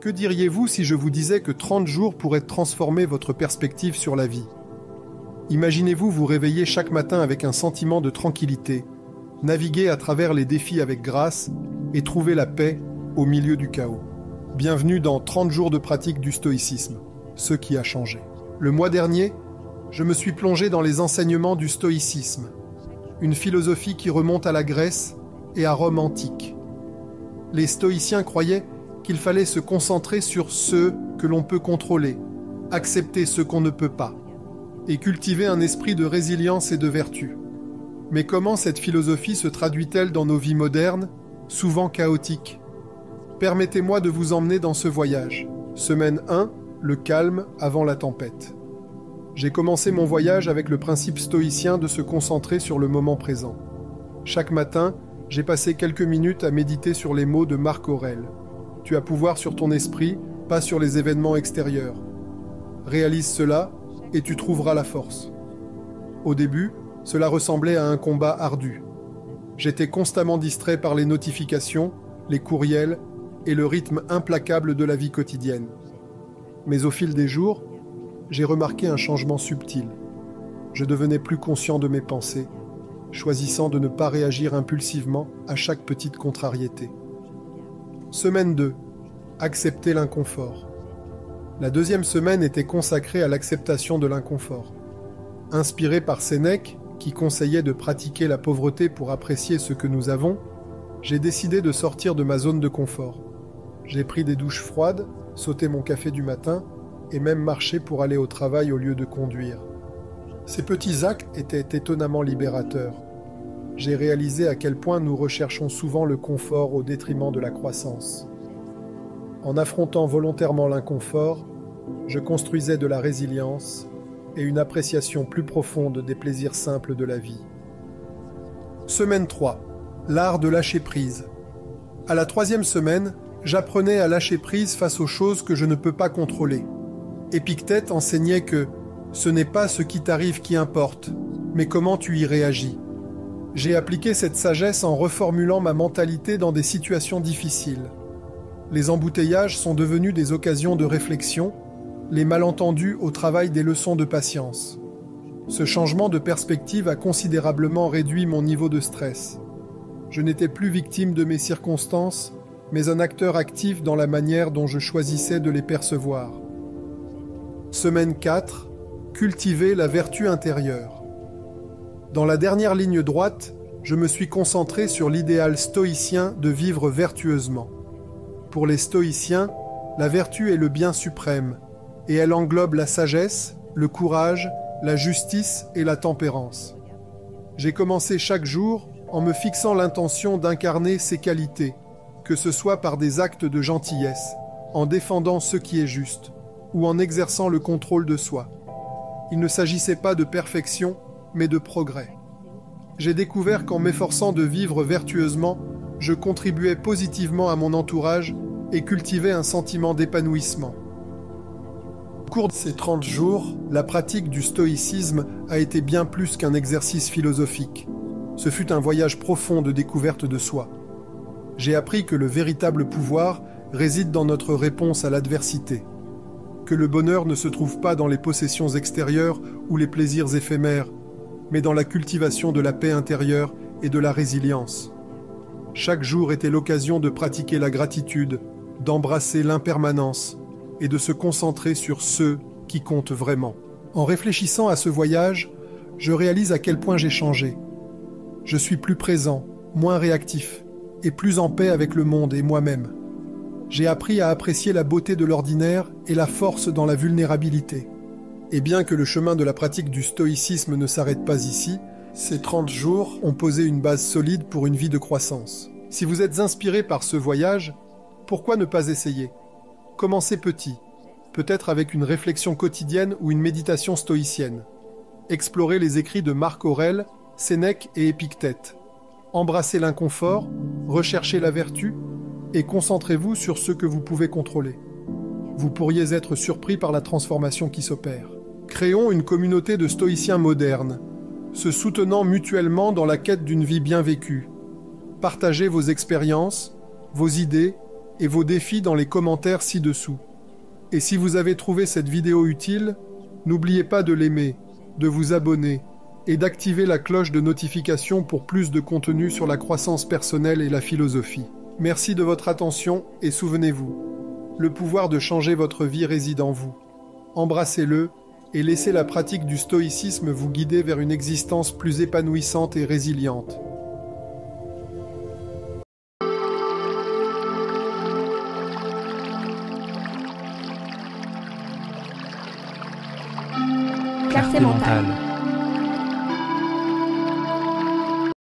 Que diriez-vous si je vous disais que 30 jours pourraient transformer votre perspective sur la vie? Imaginez-vous vous réveiller chaque matin avec un sentiment de tranquillité, naviguer à travers les défis avec grâce et trouver la paix au milieu du chaos. Bienvenue dans 30 jours de pratique du stoïcisme, ce qui a changé. Le mois dernier, je me suis plongé dans les enseignements du stoïcisme, une philosophie qui remonte à la Grèce et à Rome antique. Les stoïciens croyaient qu'il fallait se concentrer sur ce que l'on peut contrôler, accepter ce qu'on ne peut pas, et cultiver un esprit de résilience et de vertu. Mais comment cette philosophie se traduit-elle dans nos vies modernes, souvent chaotiques? Permettez-moi de vous emmener dans ce voyage. Semaine 1, le calme avant la tempête. J'ai commencé mon voyage avec le principe stoïcien de se concentrer sur le moment présent. Chaque matin, j'ai passé quelques minutes à méditer sur les mots de Marc Aurèle. Tu as pouvoir sur ton esprit, pas sur les événements extérieurs. Réalise cela et tu trouveras la force. Au début, cela ressemblait à un combat ardu. J'étais constamment distrait par les notifications, les courriels et le rythme implacable de la vie quotidienne. Mais au fil des jours, j'ai remarqué un changement subtil. Je devenais plus conscient de mes pensées, choisissant de ne pas réagir impulsivement à chaque petite contrariété. Semaine 2. Accepter l'inconfort. La deuxième semaine était consacrée à l'acceptation de l'inconfort. Inspiré par Sénèque, qui conseillait de pratiquer la pauvreté pour apprécier ce que nous avons, j'ai décidé de sortir de ma zone de confort. J'ai pris des douches froides, sauté mon café du matin et même marché pour aller au travail au lieu de conduire. Ces petits actes étaient étonnamment libérateurs. J'ai réalisé à quel point nous recherchons souvent le confort au détriment de la croissance. En affrontant volontairement l'inconfort, je construisais de la résilience et une appréciation plus profonde des plaisirs simples de la vie. Semaine 3. L'art de lâcher prise. À la 3e semaine, j'apprenais à lâcher prise face aux choses que je ne peux pas contrôler. Épictète enseignait que ce n'est pas ce qui t'arrive qui importe, mais comment tu y réagis. J'ai appliqué cette sagesse en reformulant ma mentalité dans des situations difficiles. Les embouteillages sont devenus des occasions de réflexion, les malentendus au travail des leçons de patience. Ce changement de perspective a considérablement réduit mon niveau de stress. Je n'étais plus victime de mes circonstances, mais un acteur actif dans la manière dont je choisissais de les percevoir. Semaine 4. Cultiver la vertu intérieure. Dans la dernière ligne droite, je me suis concentré sur l'idéal stoïcien de vivre vertueusement. Pour les stoïciens, la vertu est le bien suprême, et elle englobe la sagesse, le courage, la justice et la tempérance. J'ai commencé chaque jour en me fixant l'intention d'incarner ces qualités, que ce soit par des actes de gentillesse, en défendant ce qui est juste, ou en exerçant le contrôle de soi. Il ne s'agissait pas de perfection, mais de progrès. J'ai découvert qu'en m'efforçant de vivre vertueusement, je contribuais positivement à mon entourage et cultivais un sentiment d'épanouissement. Au cours de ces 30 jours, la pratique du stoïcisme a été bien plus qu'un exercice philosophique. Ce fut un voyage profond de découverte de soi. J'ai appris que le véritable pouvoir réside dans notre réponse à l'adversité, que le bonheur ne se trouve pas dans les possessions extérieures ou les plaisirs éphémères, mais dans la cultivation de la paix intérieure et de la résilience. Chaque jour était l'occasion de pratiquer la gratitude, d'embrasser l'impermanence et de se concentrer sur ceux qui comptent vraiment. En réfléchissant à ce voyage, je réalise à quel point j'ai changé. Je suis plus présent, moins réactif et plus en paix avec le monde et moi-même. J'ai appris à apprécier la beauté de l'ordinaire et la force dans la vulnérabilité. Et bien que le chemin de la pratique du stoïcisme ne s'arrête pas ici, ces 30 jours ont posé une base solide pour une vie de croissance. Si vous êtes inspiré par ce voyage, pourquoi ne pas essayer? Commencez petit, peut-être avec une réflexion quotidienne ou une méditation stoïcienne. Explorez les écrits de Marc Aurèle, Sénèque et Épictète. Embrassez l'inconfort, recherchez la vertu et concentrez-vous sur ce que vous pouvez contrôler. Vous pourriez être surpris par la transformation qui s'opère. Créons une communauté de stoïciens modernes, se soutenant mutuellement dans la quête d'une vie bien vécue. Partagez vos expériences, vos idées et vos défis dans les commentaires ci-dessous. Et si vous avez trouvé cette vidéo utile, n'oubliez pas de l'aimer, de vous abonner et d'activer la cloche de notification pour plus de contenu sur la croissance personnelle et la philosophie. Merci de votre attention et souvenez-vous, le pouvoir de changer votre vie réside en vous. Embrassez-le et laissez la pratique du stoïcisme vous guider vers une existence plus épanouissante et résiliente. Clarté mentale.